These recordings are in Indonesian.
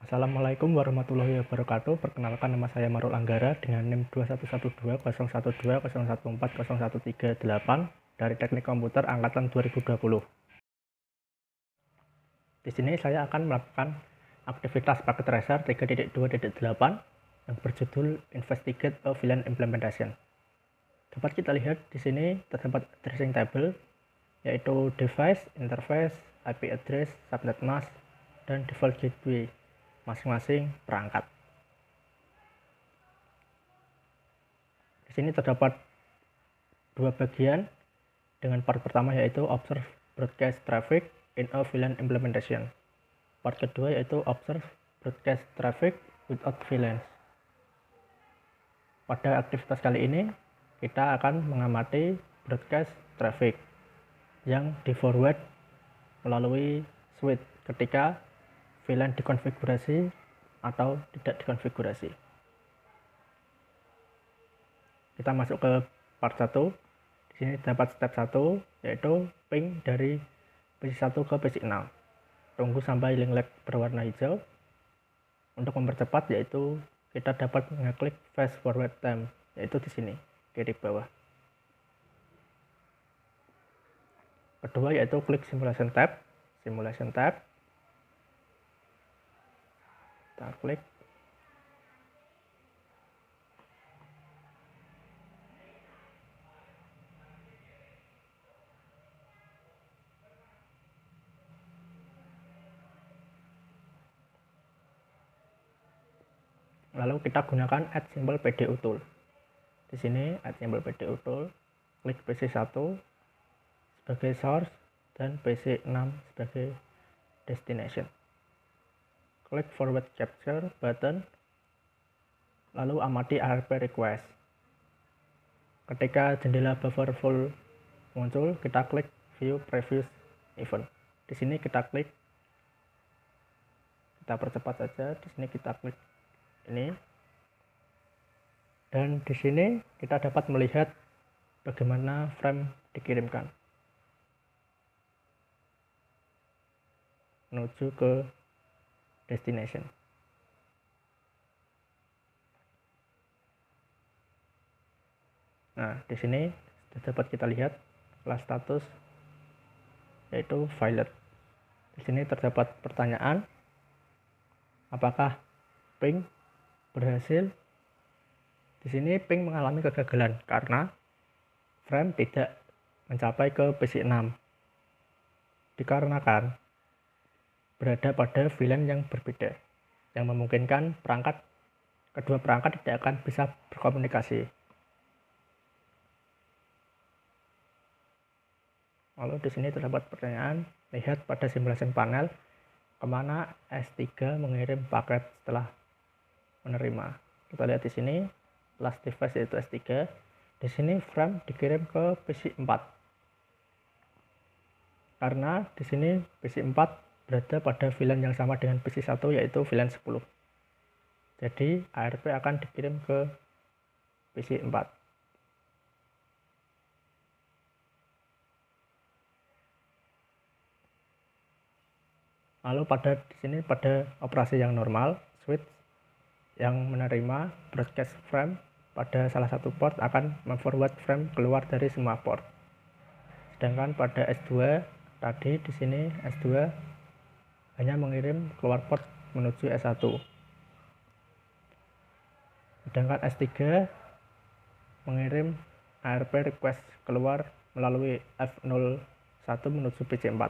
Assalamualaikum warahmatullahi wabarakatuh. Perkenalkan, nama saya Marul Anggara dengan NIM 21120120140140138 dari Teknik Komputer Angkatan 2020. Di sini saya akan melakukan aktivitas paket tracer 3.2.8 yang berjudul Investigate a VLAN Implementation. Dapat kita lihat di sini terdapat addressing table, yaitu device, interface, IP address, subnet mask, dan default gateway masing-masing perangkat. Di sini terdapat dua bagian dengan part pertama yaitu observe broadcast traffic in a VLAN implementation. Part kedua yaitu observe broadcast traffic without VLANs. Pada aktivitas kali ini kita akan mengamati broadcast traffic yang di forward melalui switch ketika VLAN dikonfigurasi atau tidak dikonfigurasi. Kita masuk ke part 1. Di sini terdapat step 1 yaitu ping dari PC1 ke PC6. Tunggu sampai link lag berwarna hijau. Untuk mempercepat yaitu kita dapat mengeklik fast forward time, yaitu di sini kiri bawah. Kedua yaitu klik simulation tab. Kita klik. Lalu kita gunakan add symbol PDU tool. Di sini add symbol PDU tool, klik PC1 sebagai source dan PC6 sebagai destination. Klik forward capture button, lalu amati ARP request. Ketika jendela buffer full muncul, kita klik view previous event. Di sini kita klik, kita percepat saja. Di sini kita klik ini, dan di sini kita dapat melihat bagaimana frame dikirimkan menuju ke destination. Nah, di sini dapat kita lihat kelas status yaitu violet. Di sini terdapat pertanyaan, apakah ping berhasil? Di sini ping mengalami kegagalan karena frame tidak mencapai ke PC6 dikarenakan berada pada VLAN yang berbeda, yang memungkinkan kedua perangkat tidak akan bisa berkomunikasi. Lalu di sini terdapat pertanyaan, lihat pada simulation panel kemana S3 mengirim paket setelah menerima. Kita lihat di sini last device yaitu S3. Di sini frame dikirim ke PC4 karena di sini PC4 berada pada VLAN yang sama dengan PC1 yaitu VLAN 10. Jadi ARP akan dikirim ke PC4. Lalu di sini pada operasi yang normal, switch yang menerima broadcast frame pada salah satu port akan memforward frame keluar dari semua port. Sedangkan pada S2 tadi di sini S2 hanya mengirim keluar port menuju S1. Sedangkan S3 mengirim ARP request keluar melalui F01 menuju PC4.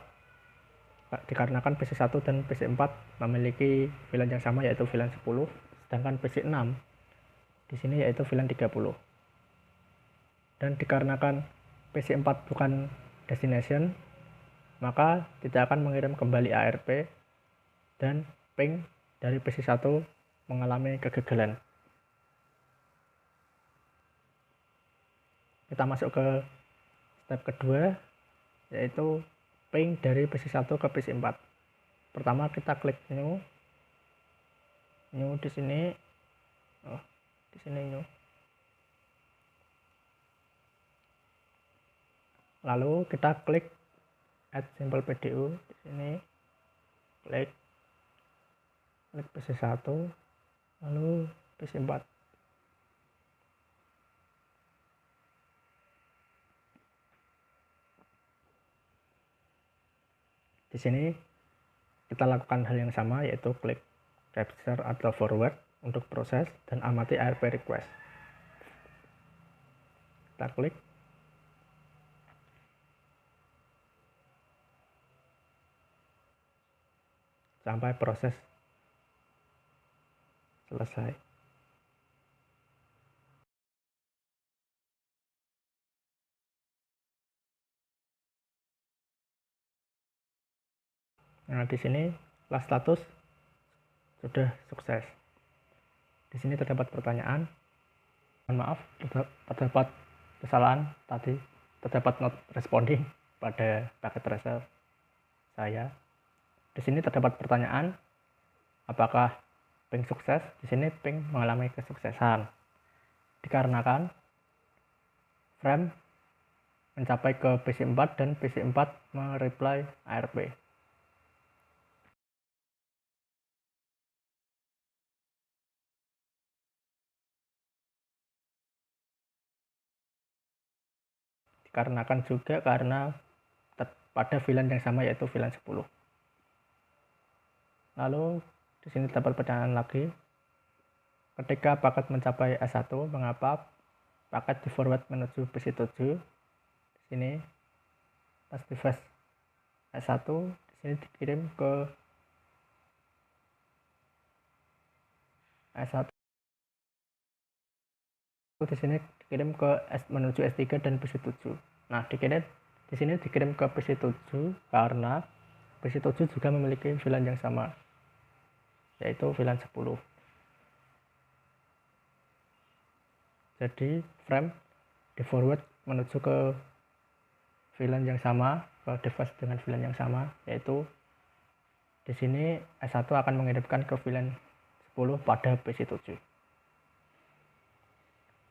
Dikarenakan PC1 dan PC4 memiliki VLAN yang sama yaitu VLAN 10, sedangkan PC6 di sini yaitu VLAN 30. Dan dikarenakan PC4 bukan destination, maka tidak akan mengirim kembali ARP dan ping dari PC1 mengalami kegagalan. Kita masuk ke step kedua yaitu ping dari PC1 ke PC4. Pertama kita klik new di sini. Di sini new. Lalu kita klik add symbol PDU di sini. Klik. klik PC1, lalu PC4. Di sini kita lakukan hal yang sama, yaitu klik capture atau forward untuk proses dan amati ARP request. Kita klik. Sampai proses selesai. Nah, di sini last status sudah sukses. Di sini terdapat pertanyaan. Mohon maaf, terdapat kesalahan tadi, terdapat not responding pada paket tracer saya. Di sini terdapat pertanyaan, apakah ping sukses? Di sini ping mengalami kesuksesan dikarenakan frame mencapai ke PC4 dan PC4 mereply ARP. Dikarenakan juga karena pada VLAN yang sama, yaitu VLAN 10. Lalu di sini terdapat pertanyaan lagi. Ketika paket mencapai S1, mengapa paket di forward menuju PC7? Di sini pas device S1 di sini dikirim ke S1, di sini dikirim ke menuju S3 dan PC7. Nah, di sini dikirim ke PC7 karena PC7 juga memiliki VLAN yang sama, yaitu VLAN 10. Jadi frame di forward menuju ke VLAN yang sama, ke device dengan VLAN yang sama, yaitu di sini S1 akan mengirimkan ke VLAN 10 pada PC7.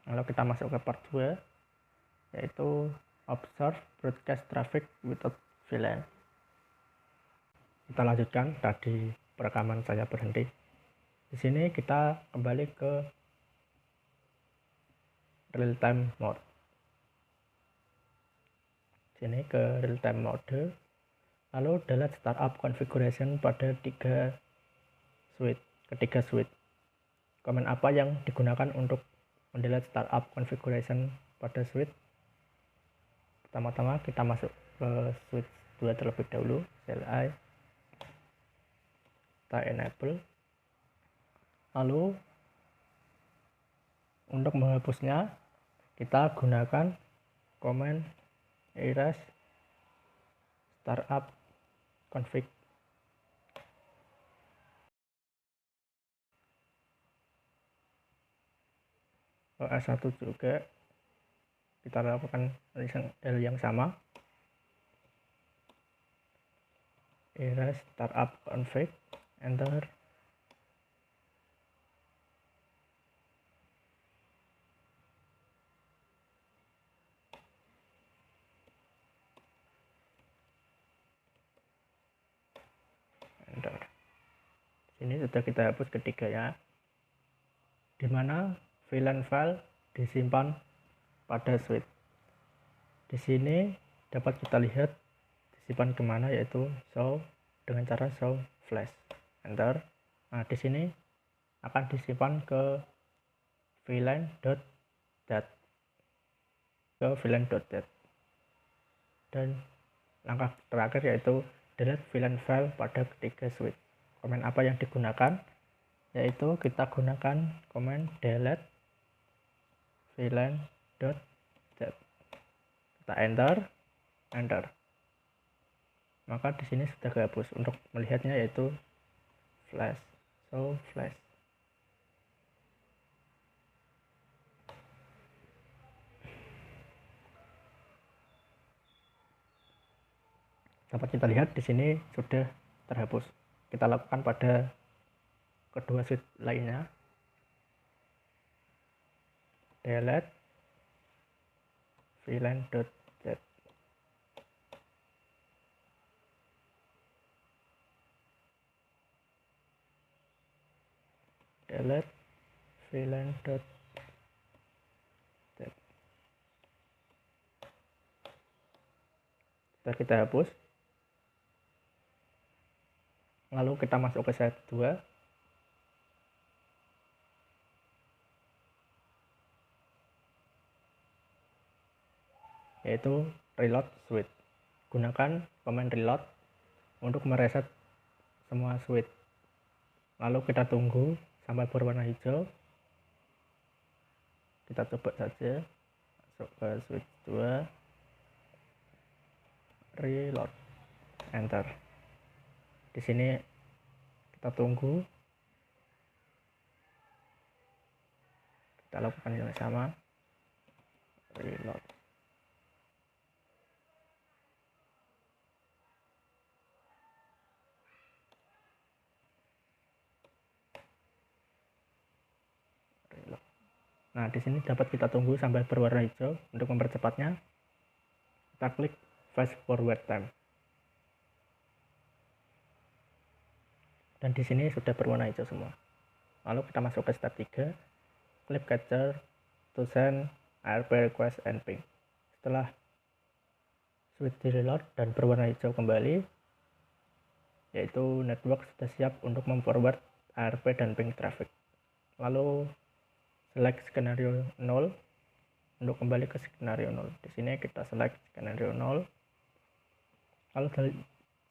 Lalu kita masuk ke part 2, yaitu observe broadcast traffic without VLAN. Kita lanjutkan, tadi perekaman saya berhenti. Di sini kita kembali ke real time mode. Sini ke real time mode, lalu delete startup configuration pada ketiga switch. Komen apa yang digunakan untuk mendelete startup configuration pada switch? Pertama-tama kita masuk ke switch 2 terlebih dahulu, CLI, kita enable. Lalu untuk menghapusnya kita gunakan command erase startup config. S1 juga kita lakukan hal yang sama, erase startup config, enter. Ini sudah kita hapus ketiganya, di mana VLAN file disimpan pada switch. Di sini dapat kita lihat disimpan kemana, yaitu show dengan cara show flash, enter. Nah, di sini akan disimpan ke VLAN.dat, dan langkah terakhir yaitu delete VLAN file pada ketiga switch. Komen apa yang digunakan, yaitu kita gunakan komen delete VLAN.dat. Kita enter. Maka di sini sudah kehapus. Untuk melihatnya yaitu flash, show flash. Dapat kita lihat di sini sudah terhapus. Kita lakukan pada kedua switch lainnya. Delete VLAN.dat. delete VLAN dot tab. Setelah kita hapus, lalu kita masuk ke step 2. Yaitu reload switch. Gunakan command reload untuk mereset semua switch. Lalu kita tunggu sampai berwarna hijau. Kita coba saja masuk ke switch 2, reload, enter. Di sini kita tunggu, kita lakukan yang sama, reload. Nah, di sini dapat kita tunggu sampai berwarna hijau. Untuk mempercepatnya, kita klik fast forward time. Dan di sini sudah berwarna hijau semua. Lalu kita masuk ke step 3, klik capture to send ARP request and ping. Setelah switch di reload dan berwarna hijau kembali, yaitu network sudah siap untuk memforward ARP dan ping traffic. Lalu select skenario 0 untuk kembali ke skenario 0. Di sini kita select skenario 0. Lalu dari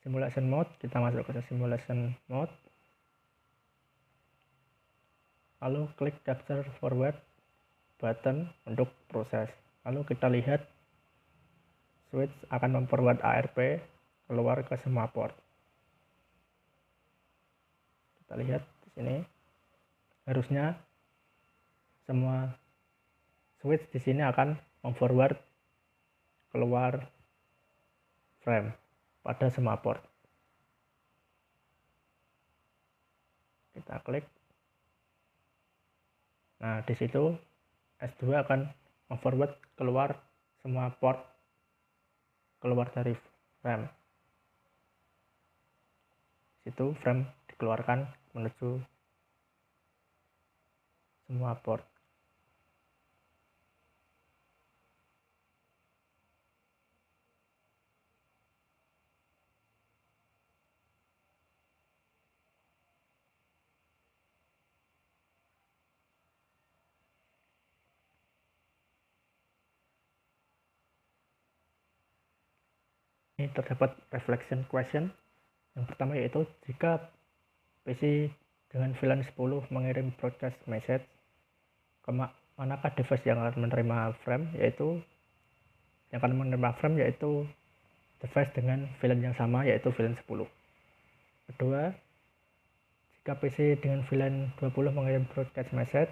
simulation mode kita masuk ke simulation mode. Lalu klik capture forward button untuk proses. Lalu kita lihat switch akan memforward ARP keluar ke semua port. Kita lihat di sini harusnya semua switch di sini akan memforward keluar frame pada semua port. Kita klik. Nah, di situ S2 akan memforward keluar semua port keluar dari frame. Di situ frame dikeluarkan menuju semua port. Ini terdapat reflection question. Yang pertama yaitu jika PC dengan VLAN 10 mengirim broadcast message, manakah device yang akan menerima frame, yaitu yang akan menerima frame yaitu device dengan VLAN yang sama, yaitu VLAN 10. Kedua, jika PC dengan VLAN 20 mengirim broadcast message,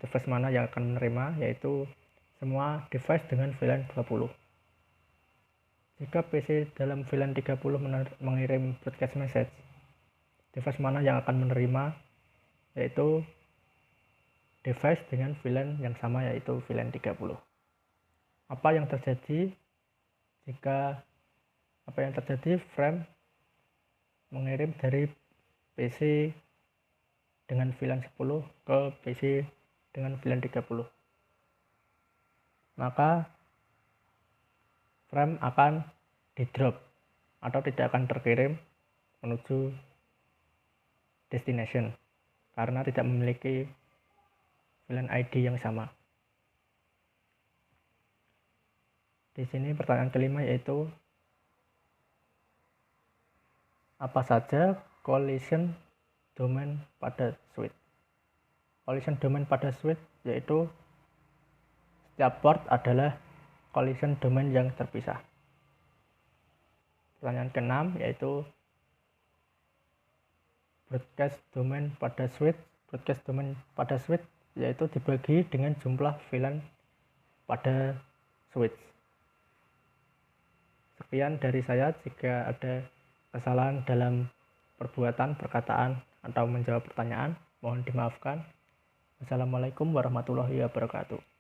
device mana yang akan menerima, yaitu semua device dengan VLAN 20. Jika PC dalam VLAN 30 mengirim broadcast message, device mana yang akan menerima, yaitu device dengan VLAN yang sama, yaitu VLAN 30. Apa yang terjadi jika frame mengirim dari PC dengan VLAN 10 ke PC dengan VLAN 30? Maka frame akan di drop atau tidak akan terkirim menuju destination karena tidak memiliki VLAN ID yang sama. Di sini pertanyaan kelima yaitu apa saja collision domain pada switch? Collision domain pada switch yaitu setiap port adalah collision domain yang terpisah. Pertanyaan keenam yaitu broadcast domain pada switch. Broadcast domain pada switch yaitu dibagi dengan jumlah VLAN pada switch. Sekian dari saya. Jika ada kesalahan dalam perbuatan, perkataan, atau menjawab pertanyaan, mohon dimaafkan. Wassalamualaikum warahmatullahi wabarakatuh.